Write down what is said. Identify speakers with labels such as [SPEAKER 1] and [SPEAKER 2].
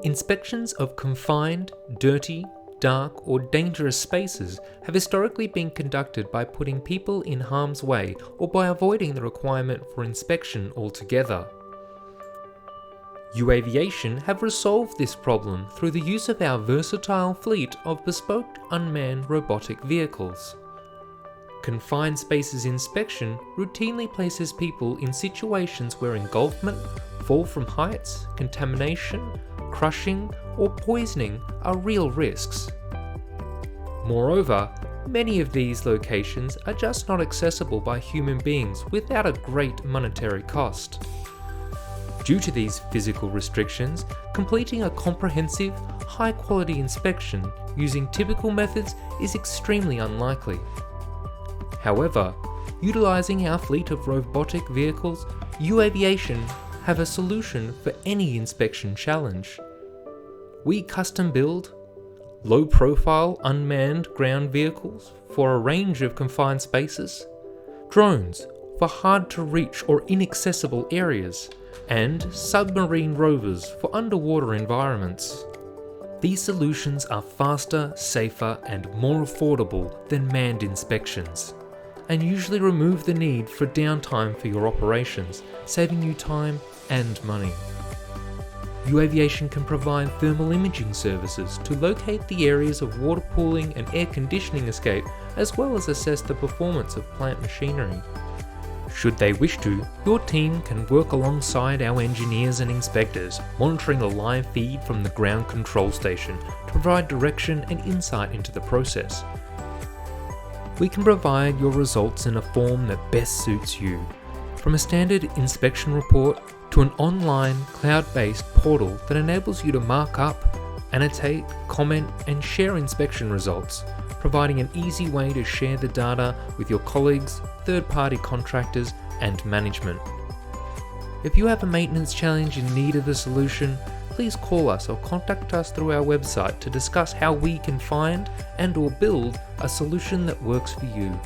[SPEAKER 1] Inspections of confined, dirty, dark or dangerous spaces have historically been conducted by putting people in harm's way or by avoiding the requirement for inspection altogether. Uaviation have resolved this problem through the use of our versatile fleet of bespoke unmanned robotic vehicles. Confined spaces inspection routinely places people in situations where engulfment, fall from heights, contamination, crushing or poisoning are real risks. Moreover, many of these locations are just not accessible by human beings without a great monetary cost. Due to these physical restrictions, completing a comprehensive, high-quality inspection using typical methods is extremely unlikely. However, utilizing our fleet of robotic vehicles, Uaviation have a solution for any inspection challenge. We custom build low-profile unmanned ground vehicles for a range of confined spaces, drones for hard-to-reach or inaccessible areas, and submarine rovers for underwater environments. These solutions are faster, safer, and more affordable than manned inspections, and usually remove the need for downtime for your operations, saving you time and money. Uaviation can provide thermal imaging services to locate the areas of water pooling and air conditioning escape, as well as assess the performance of plant machinery. Should they wish to, your team can work alongside our engineers and inspectors, monitoring the live feed from the ground control station to provide direction and insight into the process. We can provide your results in a form that best suits you, from a standard inspection report to an online cloud-based portal that enables you to mark up, annotate, comment and share inspection results, providing an easy way to share the data with your colleagues, third-party contractors and management. If you have a maintenance challenge in need of a solution, please call us or contact us through our website to discuss how we can find and/or build a solution that works for you.